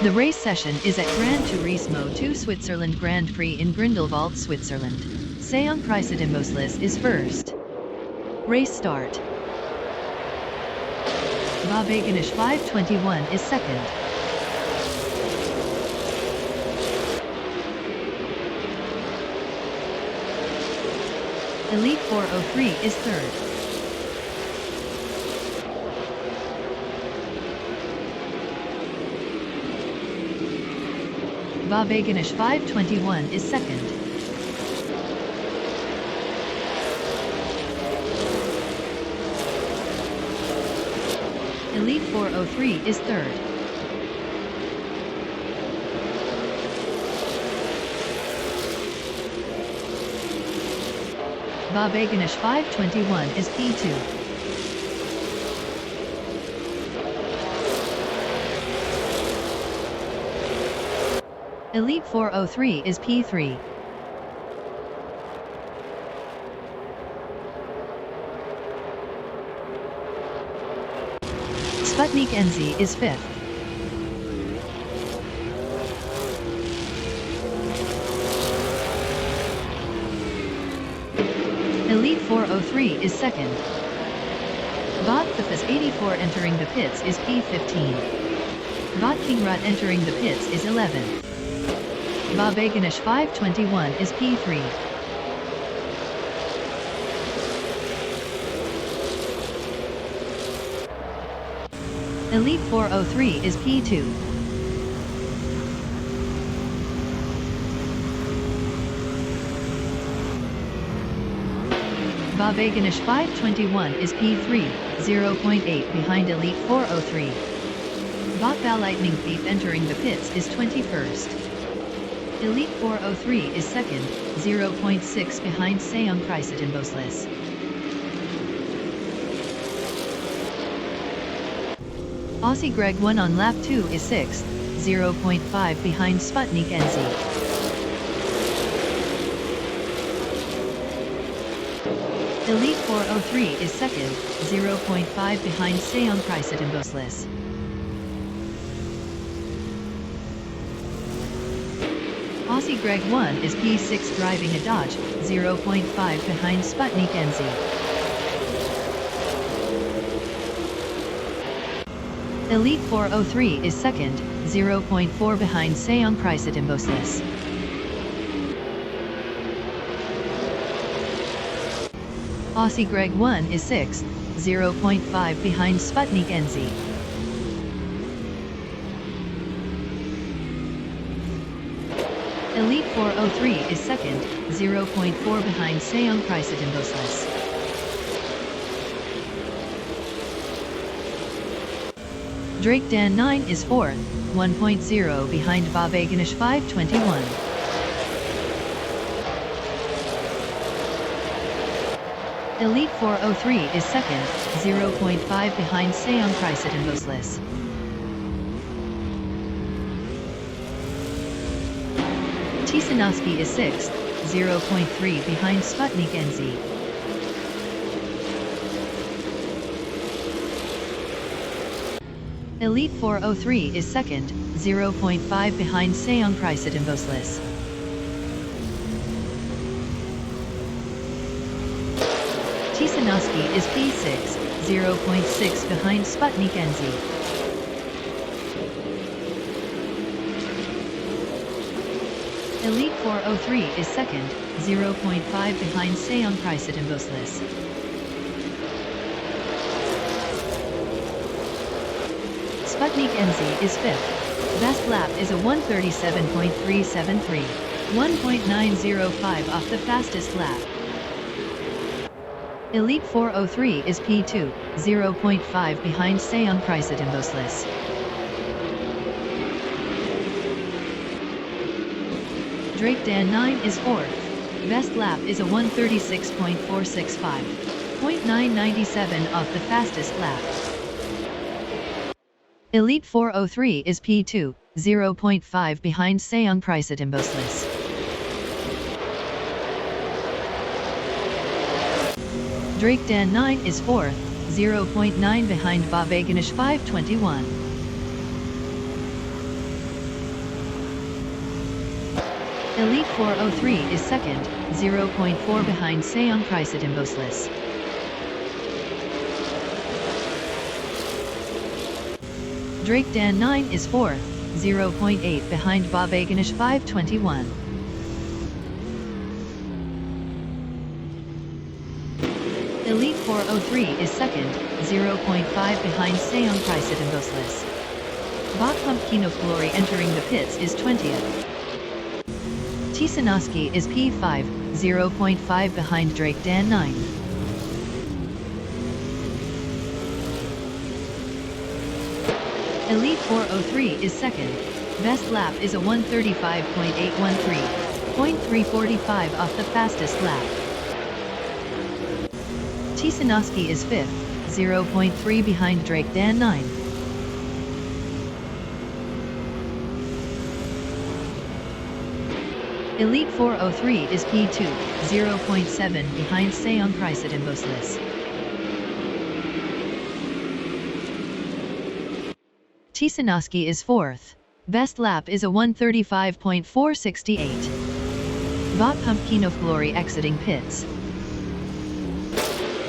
The race session is at Gran Turismo 2 Switzerland Grand Prix in Grindelwald, Switzerland. Seong Preisedimboslis is first. Race start. Vabeganish 521 is second. Elite 403 is third. Vabeganish 521 is second. Elite 403 is third. Vabeganish 521 is P2. Elite 403 is P3. Sputnik NZ is 5th. Elite 403 is 2nd. Vodkafas 84 entering the pits is P15. Vodkingrat entering the pits is 11th. Vabeganish 521 is P3. Elite 403 is P2. Vabeganish 521 is P3, 0.8 behind Elite 403. Vatbal Lightning Thief entering the pits is 21st. Elite 403 is second, 0.6 behind Seong Preisedimboslis. Aussie Greg 1 on lap 2 is 6th, 0.5 behind Sputnik NZ. Elite 403 is second, 0.5 behind Seong Preisedimboslis. Aussie Greg 1 is P6 driving a Dodge, 0.5 behind Sputnik NZ. Elite 403 is second, 0.4 behind Seong Preisedimboslis. Aussie Greg 1 is 6th, 0.5 behind Sputnik NZ. Elite 403 is second, 0.4 behind Seong Preisedimboslis. Drake Dan 9 is 4th, 1.0 behind Vabeganish 521. Elite 403 is second, 0.5 behind Seong Preisedimboslis. Tisanoski is 6th, 0.3 behind Sputnik NZ. Elite 403 is second, 0.5 behind Seong Preisedimboslis. Tisanoski is P6, 0.6 behind Sputnik NZ. Elite 403 is second, 0.5 behind Seong Preisedimboslis. Sputnik NZ is 5th. Best lap is a 1:37.373, 1.905 off the fastest lap. Elite 403 is P2, 0.5 behind Seong Preisedimboslis. Drake Dan 9 is 4th. Best lap is a 1:36.465, 0.997 off the fastest lap. Elite 403 is P2, 0.5 behind Seong Preisedimboslis. Drake Dan 9 is 4th, 0.9 behind Vabeganish 521. Elite 403 is second, 0.4 behind Seon Price at Imboslis. Drake Dan 9 is fourth, 0.8 behind Bob Aganish 521. Elite 403 is second, 0.5 behind Seon Price at Imboslis. Bob Pumpkin of Glory entering the pits is 20th. Tisanoski is P5, 0.5 behind Drake Dan 9. Elite 403 is second. Best lap is a 1:35.813, 0.345 off the fastest lap. Tisanoski is fifth, 0.3 behind Drake Dan 9. Elite 403 is P2, 0.7 behind Seon Price at Imboslis. Tisanoski is fourth. Best lap is a 1:35.468. Bob Pumpkin of Glory exiting pits.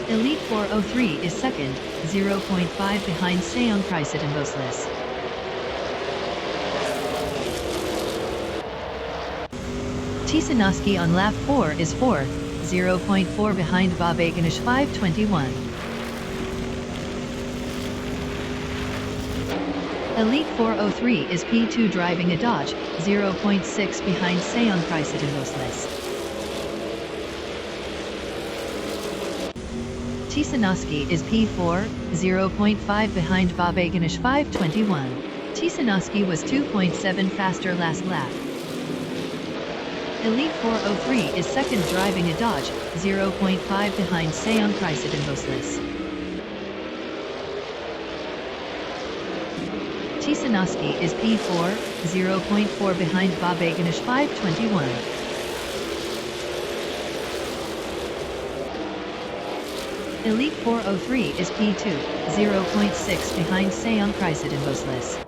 Elite 403 is second, 0.5 behind Seon Price at Imboslis. Tisanoski on lap 4 is fourth, 0.4 behind Bob Aganish 521. Elite 403 is P2 driving a Dodge, 0.6 behind Seon Price at Imboslis. Tisanoski is P4, 0.5 behind Bob Aganish 521. Tisanoski was 2.7 faster last lap. Elite 403 is second driving a Dodge, 0.5 behind Seon Price at Imboslis. Tisanoski is P4, 0.4 behind Bob Aganish 521. Elite 403 is P2, 0.6 behind Seon Price at Imboslis.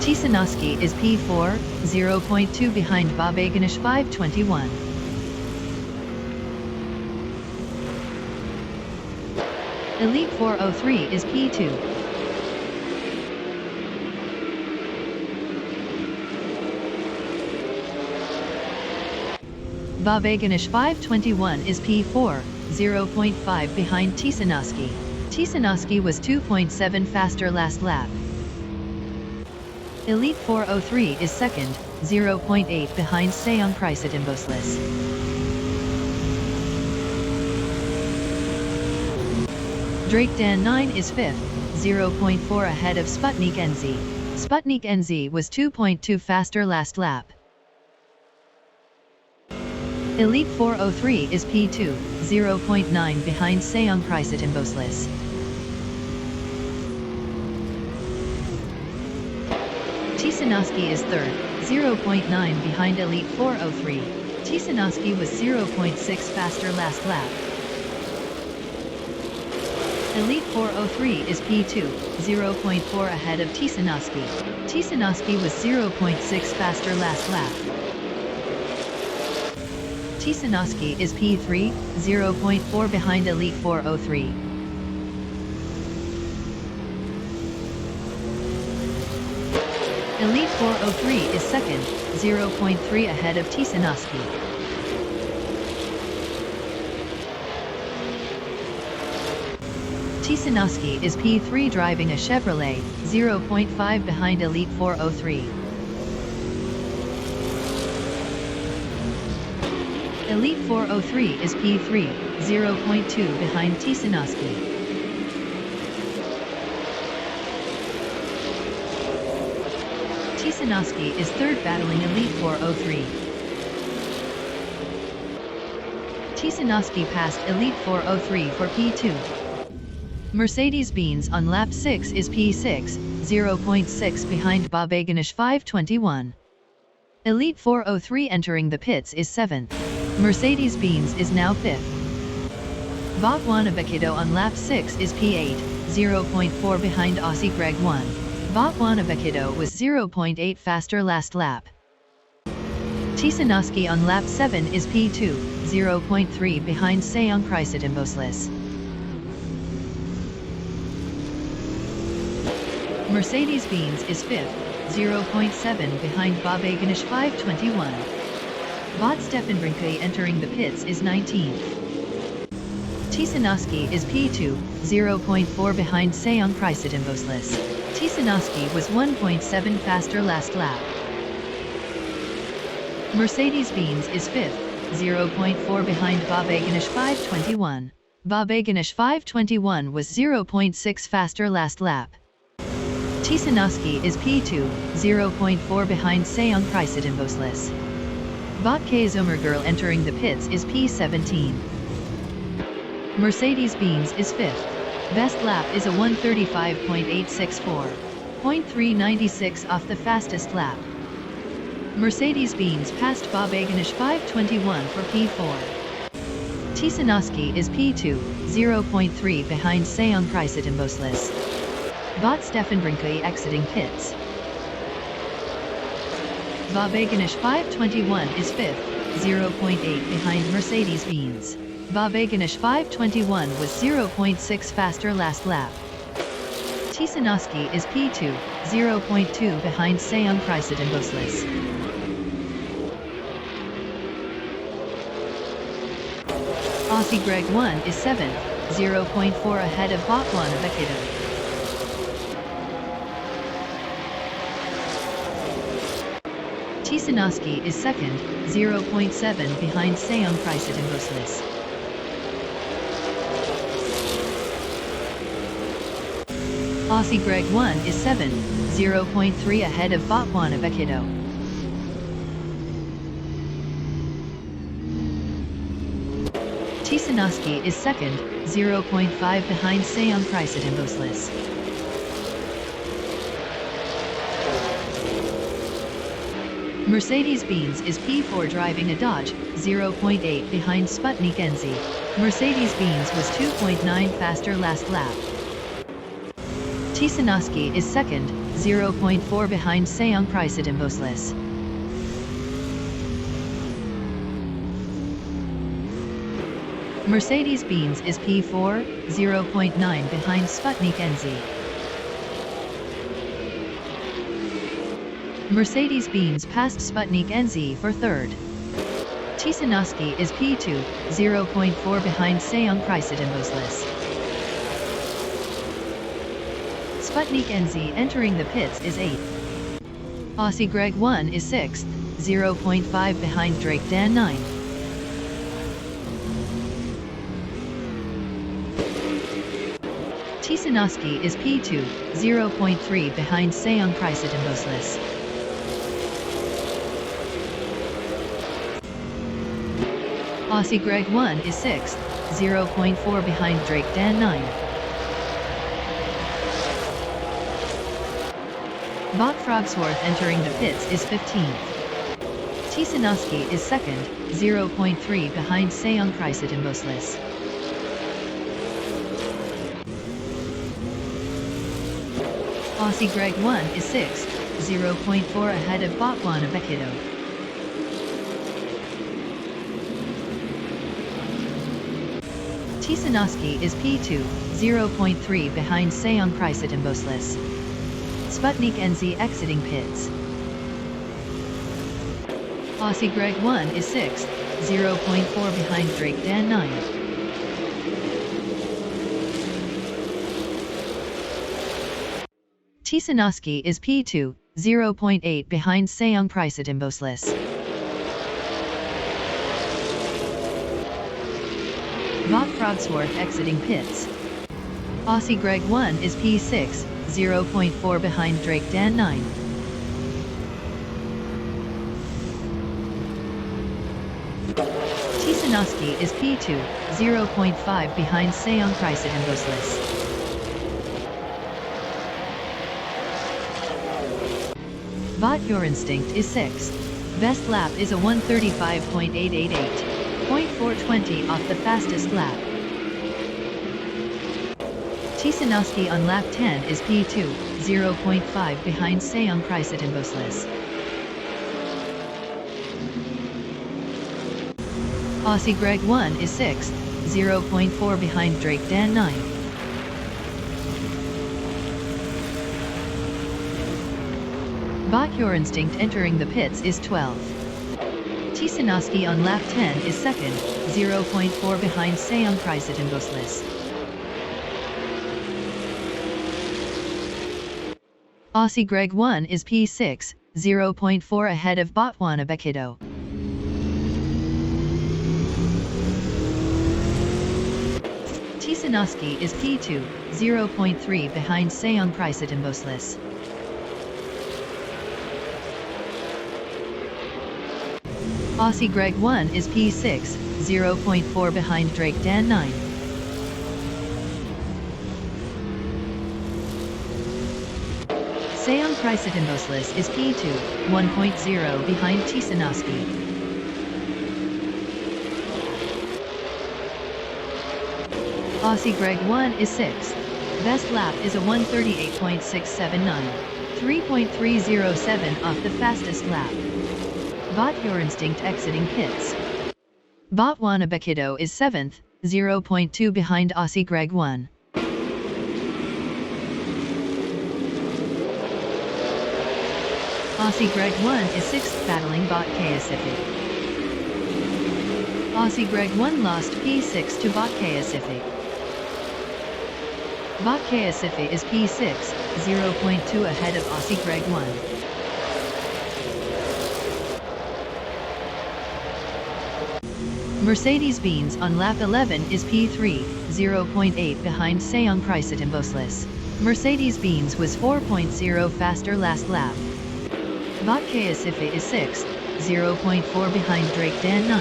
Tisanoski is P4, 0.2 behind Bob Aganish 521. Elite 403 is P2. Bob Aganish 521 is P4, 0.5 behind Tisanoski. Tisanoski was 2.7 faster last lap. Elite 403 is second, 0.8 behind Seon Price at Imboslis. Drake Dan 9 is fifth, 0.4 ahead of Sputnik NZ. Sputnik NZ was 2.2 faster last lap. Elite 403 is P2, 0.9 behind Seon Price at Imboslis. Tisanoski is third, 0.9 behind Elite 403. Tisanoski was 0.6 faster last lap. Elite 403 is P2, 0.4 ahead of Tisanoski. Tisanoski was 0.6 faster last lap. Tisanoski is P3, 0.4 behind Elite 403. Elite 403 is second, 0.3 ahead of Tisanoski. Tisanoski is P3 driving a Chevrolet, 0.5 behind Elite 403. Elite 403 is P3, 0.2 behind Tisanoski. Tisanoski is third battling Elite 403. Tisanoski passed Elite 403 for P2. Mercedes-Benz on lap 6 is P6, 0.6 behind Bob Aganish 521. Elite 403 entering the pits is 7th. Mercedes-Benz is now 5th. Bob Wanabekito on lap 6 is P8, 0.4 behind Aussie Greg 1. Botwana Vaquido was 0.8 faster last lap. Tisanoski on lap 7 is P2, 0.3 behind Seong Chrysit Imboslis. Mercedes-Benz is 5th, 0.7 behind Bob Aganish 521. Bot Stefan Brinke entering the pits is 19th. Tisanoski is P2, 0.4 behind Seong Chrysit Imboslis. Tisanoski was 1.7 faster last lap. Mercedes-Benz is 5th, 0.4 behind Bob Aganish 521. Bob Aganish 521 was 0.6 faster last lap. Tisanoski is P2, 0.4 behind Seong Chrysit Imboslis. Bot K Zomergirl entering the pits is P17. Mercedes-Benz is 5th. Best lap is a 1:35.864. 0.396 off the fastest lap. Mercedes-Benz passed Bob Aganish 521 for P4. Tisanoski is P2, 0.3 behind Seong Chrysit Imboslis. Bot Stefan Brinke exiting pits. Bob Aganish 521 is 5th, 0.8 behind Mercedes-Benz. Bob Aganish 521 was 0.6 faster last lap. Tisanoski is P2, 0.2 behind Seong Chrysit Imboslis. Aussie Greg 1 is 7th, 0.4 ahead of Botwana Vaquido. Tisanoski is 2nd, 0.7 behind Seong Chrysit Imboslis. Aussie Greg 1 is 7th, 0.3 ahead of Botwana Vaquido. Tisanoski is 2nd, 0.5 behind Seong Chrysit Imboslis. Mercedes-Benz is P4 driving a Dodge, 0.8 behind Sputnik NZ. Mercedes-Benz was 2.9 faster last lap. Tisanoski is 2nd, 0.4 behind Seong Chrysit Imboslis. Mercedes-Benz is P4, 0.9 behind Sputnik NZ. Mercedes-Benz passed Sputnik NZ for 3rd. Tisanoski is P2, 0.4 behind Seong Chrysit Imboslis. Sputnik NZ entering the pits is 8th. Aussie Greg 1 is 6th, 0.5 behind Drake Dan 9. Tisanoski is P2, 0.3 behind Seong Chrysit Imboslis. Aussie Greg 1 is 6th, 0.4 behind Drake Dan 9. Bot Frogsworth entering the pits is 15th. Tisanoski is 2nd, 0.3 behind Seong Chrysit Imboslis. Aussie Greg 1 is 6th, 0.4 ahead of Botwana Vaquido. Tisanoski is P2, 0.3 behind Seong Chrysit Imboslis. Sputnik NZ exiting pits. Aussie Greg 1 is 6th, 0.4 behind Drake Dan 9. Tisanoski is P2, 0.8 behind Seong Chrysit Imboslis. Bot Frogsworth exiting pits. Aussie Greg 1 is P6, 0.4 behind Drake Dan 9. Tisanoski is P2, 0.5 behind Seong Chrysit Imboslis. Bot Your Instinct is 6th. Best lap is a 1:35.888. 0.420 off the fastest lap. Tisanoski on lap 10 is P2, 0.5 behind Seong Price at Imboslis. Aussie Greg 1 is 6th, 0.4 behind Drake Dan 9. Bot Your Instinct entering the pits is 12th. Tisanoski on lap 10 is 2nd, 0.4 behind Seong Price at Imboslis. Aussie Greg 1 is P6, 0.4 ahead of Botswana Barracuda. Tisanoski is P2, 0.3 behind Seong Price at Imboslis. Aussie Greg 1 is P6, 0.4 behind Drake Dan 9. Seong Price at Imboslis is P2, 1.0 behind Tisanoski. Aussie Greg 1 is 6th. Best lap is a 1:38.679, 3.307 off the fastest lap. Bot Your Instinct exiting pits. Botswana Barracuda is 7th, 0.2 behind Aussie Greg 1. Aussie Greg 1 is 6th battling Bot Pacific. Aussie Greg 1 lost P6 to Bot Pacific. Bot Pacific is P6, 0.2 ahead of Aussie Greg 1. Mercedes-Benz on lap 11 is P3, 0.8 behind Seong Price at Imboslis. Mercedes-Benz was 4.0 faster last lap. Bot Pacific is 6th, 0.4 behind Drake Dan 9.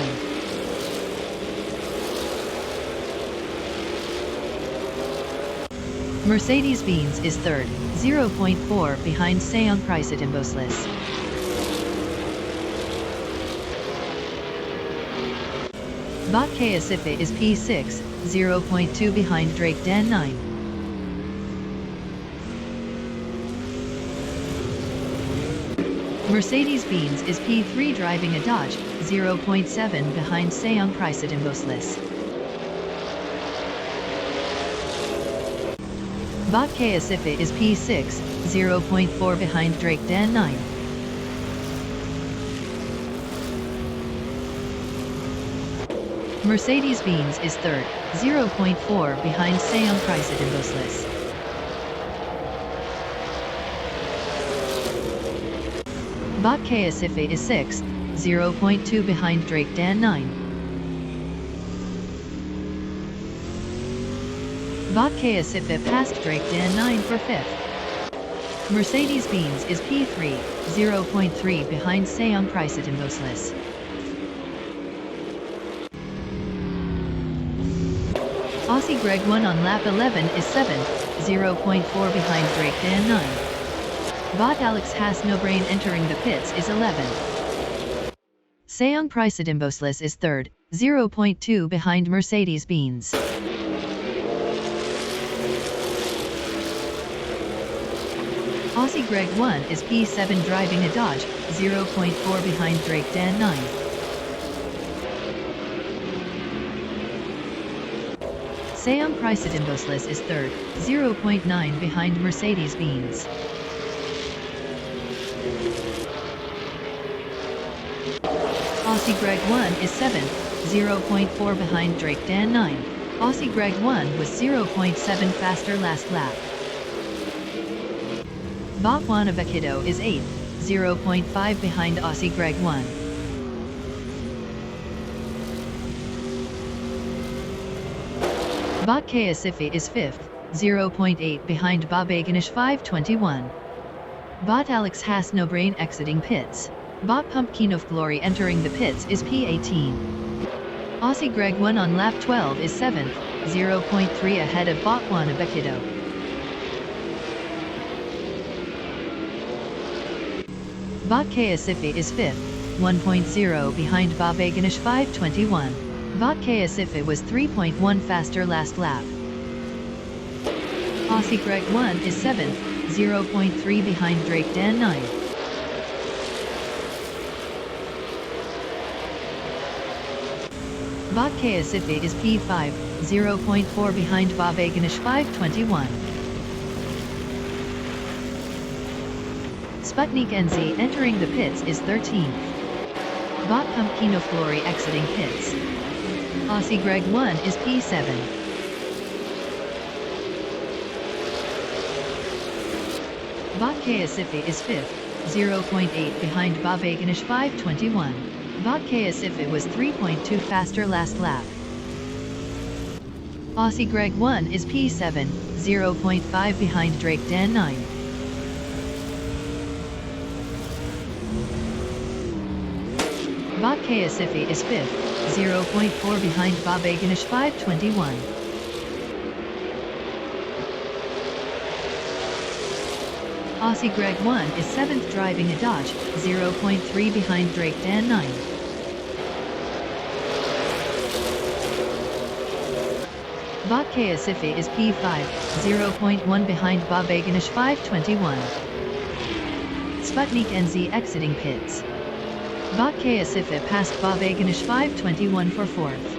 Mercedes-Benz is 3rd, 0.4 behind Seong Price at Imboslis. Bot Pacific is P6, 0.2 behind Drake Dan 9. Mercedes-Benz is P3 driving a Dodge, 0.7 behind Seong Price at Imboslis. Bot Pacific is P6, 0.4 behind Drake Dan 9. Mercedes-Benz is 3rd, 0.4 behind Seong Price at Imboslis. Bot Pacific is 6th, 0.2 behind Drake Dan 9. Bot Pacific passed Drake Dan 9 for 5th. Mercedes-Benz is P3, 0.3 behind Seong Price at Imboslis. Aussie Greg 1 on lap 11 is 7th, 0.4 behind Drake Dan 9. Bot Alex has no brain entering the pits is 11th. Seong Price at Imboslis is 3rd, 0.2 behind Mercedes-Benz. Aussie Greg 1 is P7 driving a Dodge, 0.4 behind Drake Dan 9. Seong Price at Imboslis is 3rd, 0.9 behind Mercedes-Benz. Aussie Greg 1 is 7th, 0.4 behind Drake Dan 9. Aussie Greg 1 was 0.7 faster last lap. Botswana Barracuda is 8th, 0.5 behind Aussie Greg 1. Bot Pacific is 5th, 0.8 behind Babaganish 521. Bot Alex has no brain exiting pits. Bot Pumpkin of Glory entering the pits is P18. Aussie Greg 1 on lap 12 is 7th, 0.3 ahead of Botswana Barracuda. Bot Pacific is 5th, 1.0 behind Babaganish 521. Bot Pacific was 3.1 faster last lap. Aussie Greg 1 is 7th, 0.3 behind Drake Dan 9th. Bot Kaasifi is P5, 0.4 behind Bob Aganish 521. Sputnik NZ entering the pits is 13th. Bot Pumpkino Flory exiting pits. Aussie Greg 1 is P7. Bot Kaasifi is 5th, 0.8 behind Bob Aganish 521. Bot Kaasifi was 3.2 faster last lap. Aussie Greg 1 is P7, 0.5 behind Drake Dan 9. Bot Kaasifi is 5th, 0.4 behind Bob Aganish 521. Aussie Greg 1 is 7th driving a Dodge, 0.3 behind Drake Dan 9. Bot Kaasifi is P5, 0.1 behind Bob Aganish 521. Sputnik NZ exiting pits. Bot Kaasifi passed Bob Aganish 521 for 4th.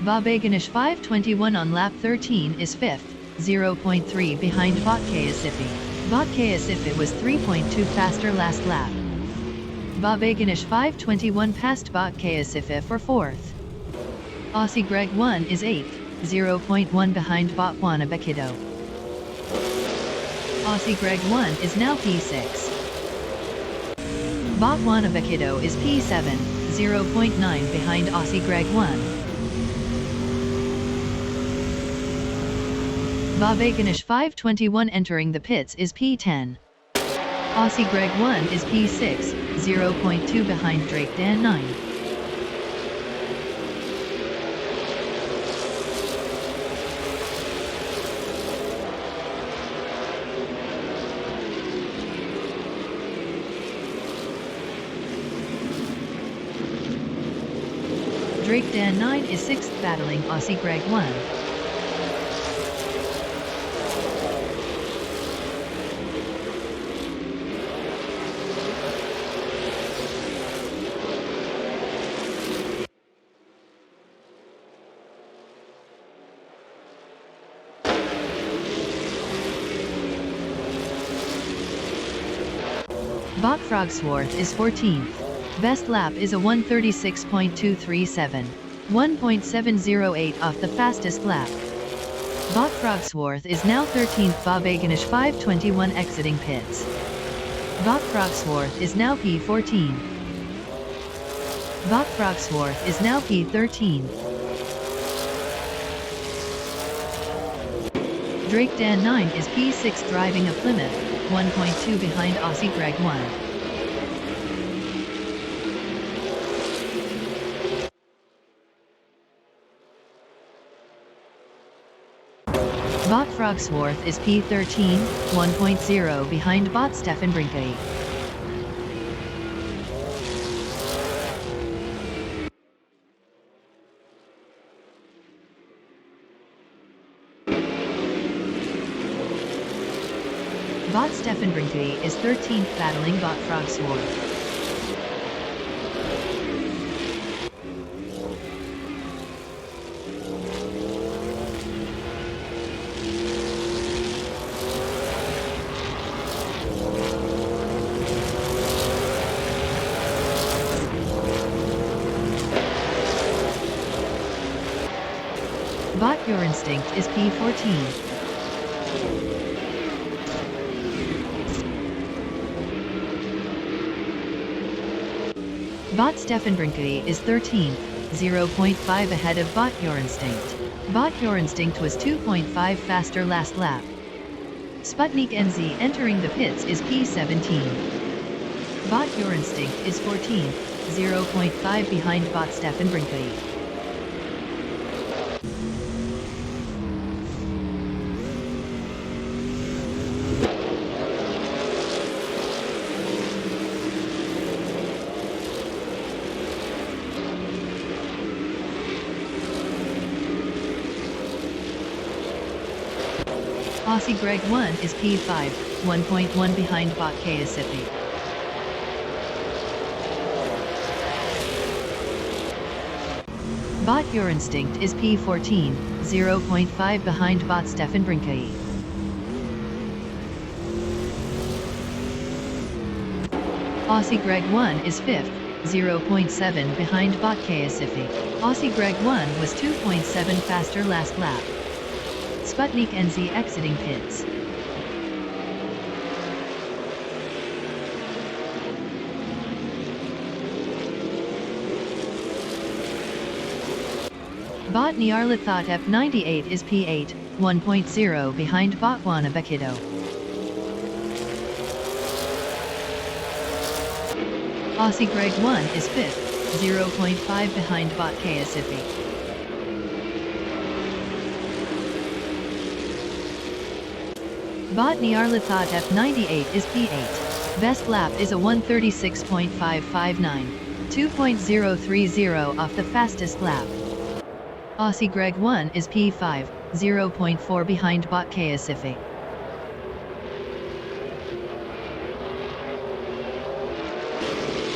Bob Aganish 521 on lap 13 is 5th, 0.3 behind Bot Kaasifi. Bot Kaasifi was 3.2 faster last lap. Bob Aganish 521 passed Bot Kaasifi for 4th. Aussie Greg 1 is 8th, 0.1 behind Bot Wannabakido. Aussie Greg 1 is now P6. Bot Wannabakido is P7, 0.9 behind Aussie Greg 1. Bob Aganish 521 entering the pits is P10. Aussie Greg 1 is P6, 0.2 behind Drake Dan 9. Drake Dan 9 is 6th battling Aussie Greg 1. Bot Frogsworth is 14th. Best lap is a 1:36.237, 1.708 off the fastest lap. Bot Frogsworth is now 13th. Bob Aganish 521 exiting pits. Bot Frogsworth is now P14. Bot Frogsworth is now P13. Drake Dan 9 is P6 driving a Plymouth, 1.2 behind Aussie Greg 1. Bot Frogsworth is P13, 1.0 behind Bot Stefan Brinkley. Bot Stefan Brinkley is 13th battling Bot Frogsworth. Bot Your Instinct is P14. Bot Stefan Brinkley is 13th, 0.5 ahead of Bot Your Instinct. Bot Your Instinct was 2.5 faster last lap. Sputnik NZ entering the pits is P17. Bot Your Instinct is 14th, 0.5 behind Bot Stefan Brinkley. Aussie Greg 1 is P5, 1.1 behind bot Kayasipi. Bot Your Instinct is P14, 0.5 behind bot Stefan Brinkai. Aussie Greg 1 is 5th, 0.7 behind bot Kayasipi. Aussie Greg 1 was 2.7 faster last lap. Sputnik NZ exiting pits. Bot Nyarlathot F98 is P8, 1.0 behind bot Wanabekido. Aussie Greg 1 is 5th, 0.5 behind bot Kayasipi. Bot Nyarlathot F98 is P8. Best lap is a 1:36.559, 2.030 off the fastest lap. Aussie Greg 1 is P5, 0.4 behind bot Kayasipi.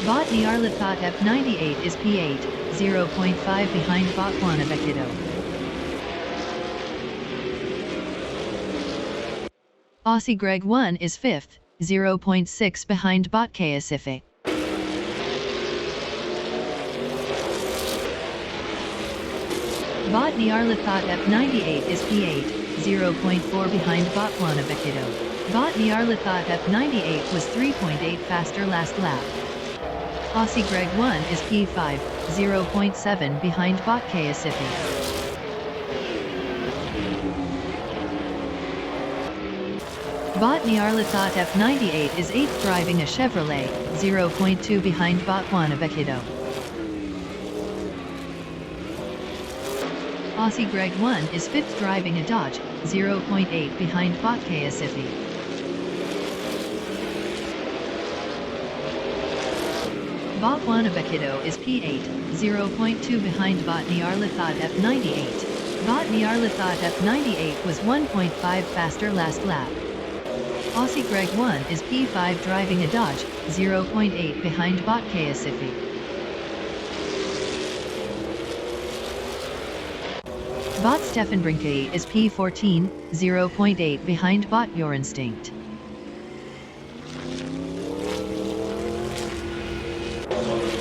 Bot Nyarlathot F98 is P8, 0.5 behind bot Wanabekido. Aussie Greg 1 is 5th, 0.6 behind bot Kayasipi. Bot Nyarlathot F98 is P8, 0.4 behind bot Wanabekido. Bot Nyarlathot F98 was 3.8 faster last lap. Aussie Greg 1 is P5, 0.7 behind bot Kayasipi. Bot Nyarlathot F98 is 8th driving a Chevrolet, 0.2 behind bot Wanabekido. Aussie Greg 1 is 5th driving a Dodge, 0.8 behind bot Kayasipi. Bot Wanabekido is P8, 0.2 behind bot Nyarlathot F98. Bot Nyarlathot F98 was 1.5 faster last lap. Aussie Greg 1 is P5 driving a Dodge, 0.8 behind bot Kayasipi. Bot Stefan Brinkai is P14, 0.8 behind bot Your Instinct.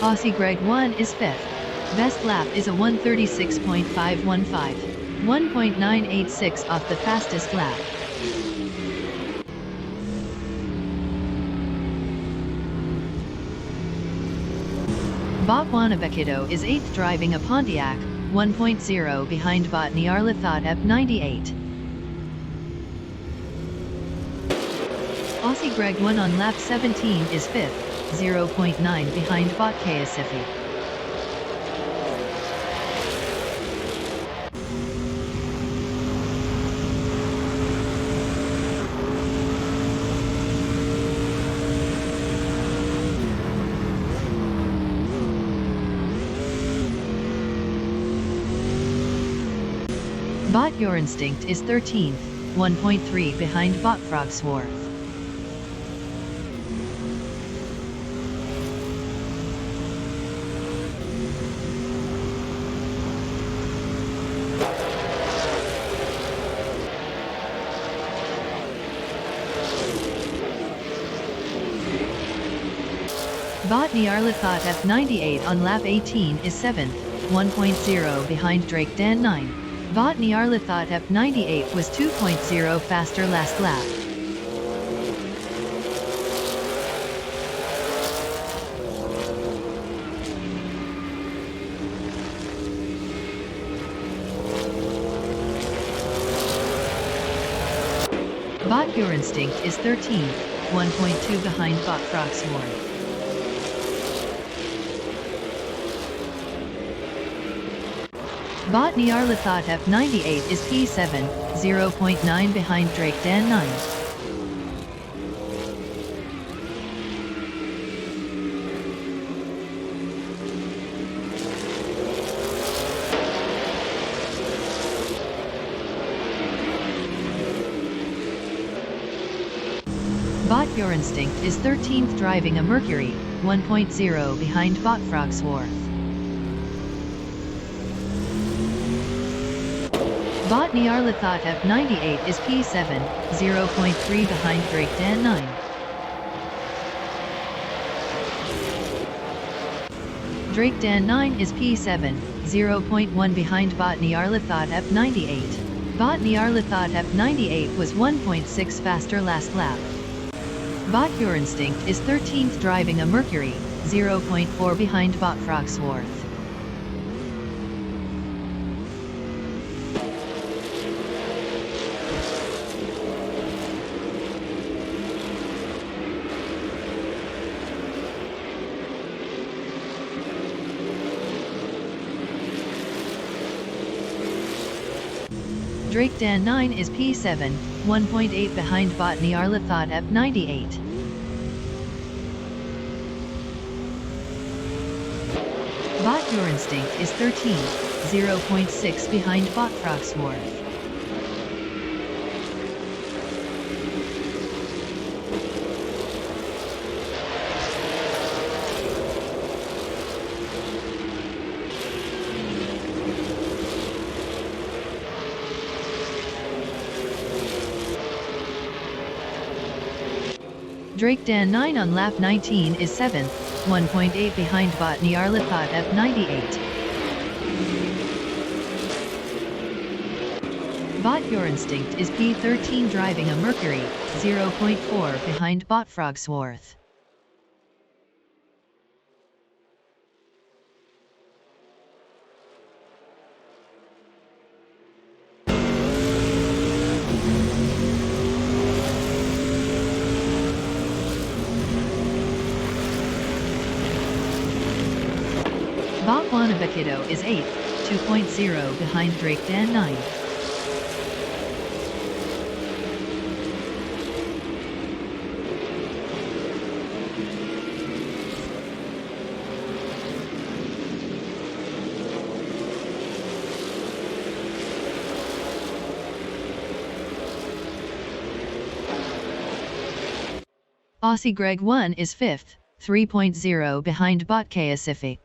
Aussie Greg 1 is 5th. Best lap is a 1:36.515, 1.986 off the fastest lap. Bot Wanabekido is 8th driving a Pontiac, 1.0 behind bot Nyarlathot F98. Aussie Greg 1 on lap 17 is 5th, 0.9 behind bot Kayasipi. Bot Your Instinct is 13th, 1.3 behind bot Frogsworth. Bot Nyarlathot F98 on lap 18 is 7th, 1.0 behind Drake Dan 9. Bot Nyarlathot F98 was 2.0 faster last lap. Bot Your Instinct is 13th, 1.2 behind bot Frogsworth. Bot Nyarlathot F98 is P7, 0.9 behind Drake Dan 9. Bot Your Instinct is 13th driving a Mercury, 1.0 behind Bot Frogsworth. Bot Nyarlathot F98 is P7, 0.3 behind Drake Dan 9. Drake Dan 9 is P7, 0.1 behind Bot Nyarlathot F98. Bot Nyarlathot F98 was 1.6 faster last lap. Bot Your Instinct is 13th driving a Mercury, 0.4 behind Bot Frogsworth. Drake Dan 9 is P7, 1.8 behind Bot Nyarlathot F98. Bot Your Instinct is 13th, 0.6 behind Bot Frogsworth. Drake Dan 9 on lap 19 is 7th, 1.8 behind Bot Nyarlathot F98. Bot Your Instinct is P13 driving a Mercury, 0.4 behind Bot Frogsworth. Bot Wannabakido is 8th, 2.0 behind Drake Dan 9. Aussie Greg 1 is 5th, 3.0 behind Bot Kasifi.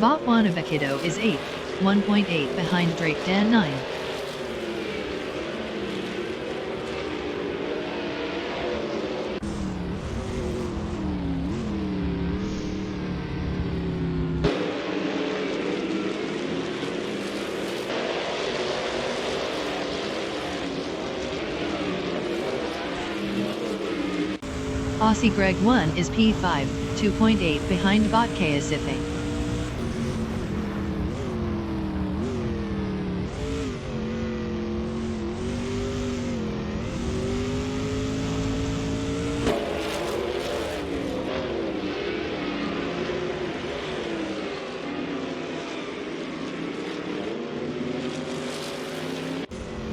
Bot Wannabakido is 8th, 1.8 behind Drake Dan 9. Aussie Greg 1 is P5, 2.8 behind Bot Kasifi.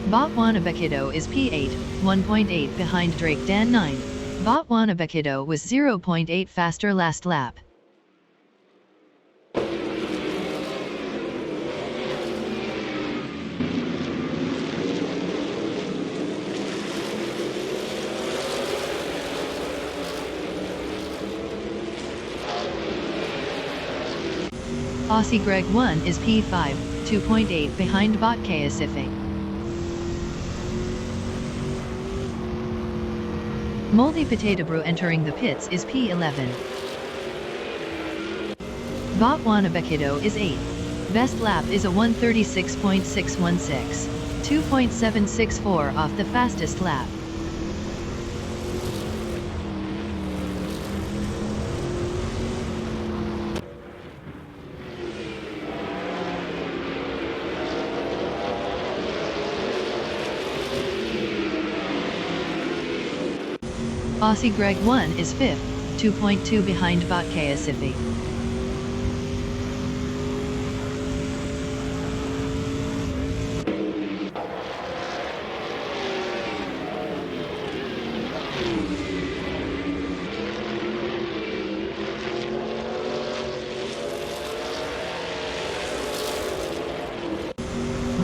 Bot Wannabakido is P8, 1.8 behind Drake Dan 9. Bot Wannabakido was 0.8 faster last lap. Aussie Greg 1 is P5, 2.8 behind Bot Kasifi. Moldy Potato Brew entering the pits is P11. Bot Wannabakido is 8th. Best lap is a 136.616, 2.764 off the fastest lap. Aussie Greg 1 is 5th, 2.2 behind Bot Kasifi.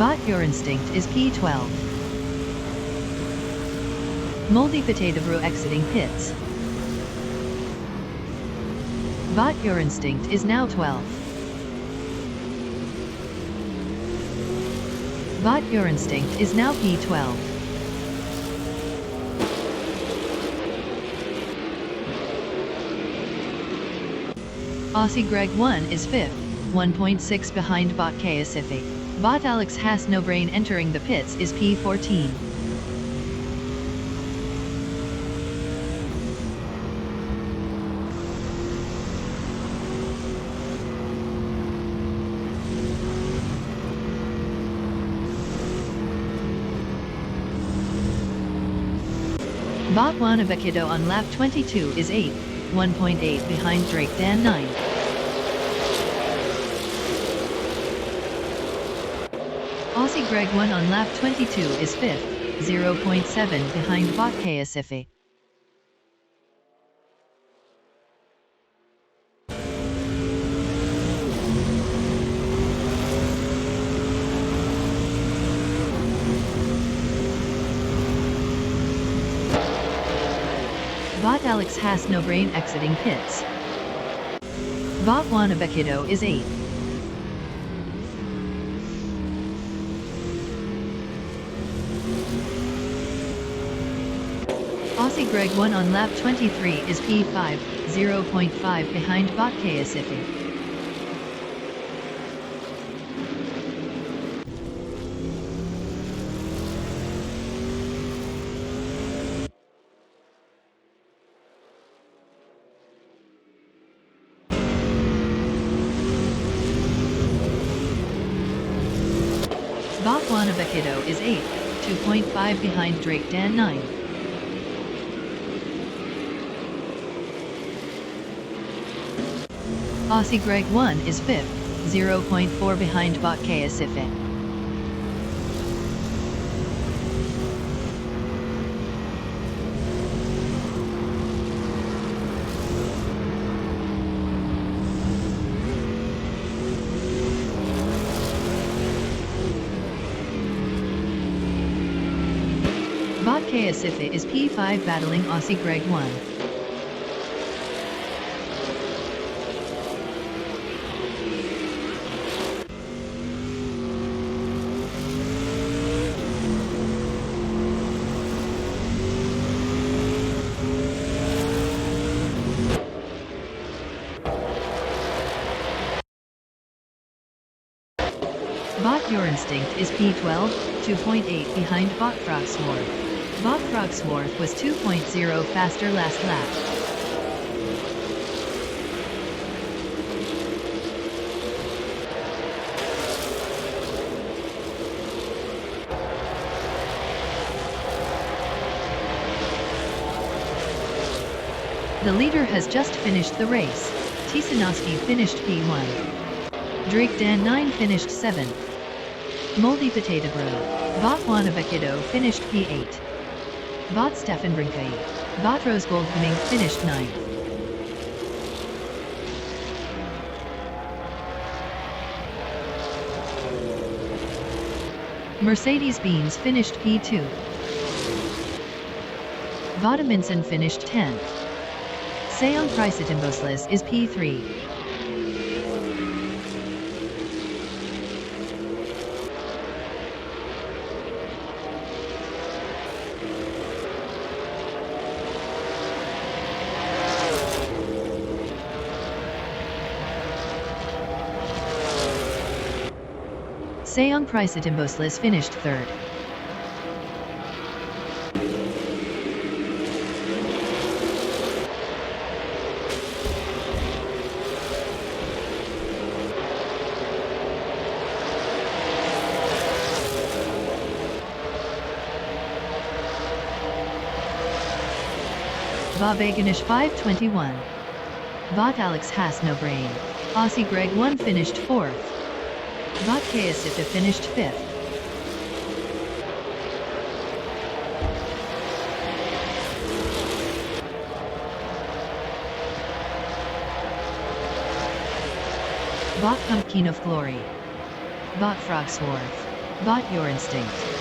Bot Your Instinct is P12. Moldy Potato Brew exiting pits. Bot Your Instinct is now 12. Bot Your Instinct is now P12. Aussie Greg 1 is 5th, 1.6 behind Bot Pacific. Bot Alex Has No Brain entering the pits is P14. Bot Wannabekido on lap 22 is 8th, 1.8 behind Drake Dan 9. Aussie Greg 1 on lap 22 is 5th, 0.7 behind Bot Pacific. Bot Alex Has No Brain exiting pits. Bot Wannabekido is 8th. Aussie Greg 1 on lap 23 is P5, 0.5 behind Bot Pacific. Bot Wannabekido is 8th, 2.5 behind Drake Dan 9. Aussie Greg 1 is 5th, 0.4 behind Bot Pacific. Bot Pacific is P5 battling Aussie Greg 1. Bot Your Instinct is P12, 2.8 behind Bot Frogsworth. Bot Frogsworth was 2.0 faster last lap. The leader has just finished the race. Tisanoski finished P1. Drake Dan 9 finished 7th. Moldy Potato Brew. Bot Wannabekido finished P8. Bot Stefan Brinkai. Bot Rose Gold Gaming finished 9th. Mercedes Beans finished P2. Vodaminson finished 10th. Seong Pricetimboslis is P3. Seong Pricetimboslis finished 3rd. Vaveganish 521. Bot Alex Has No Brain. Aussie Greg 1 finished 4th. Bot Kaosita finished 5th. Bot Pumpkin of Glory. Bot Frogsworth. Bot your instinct.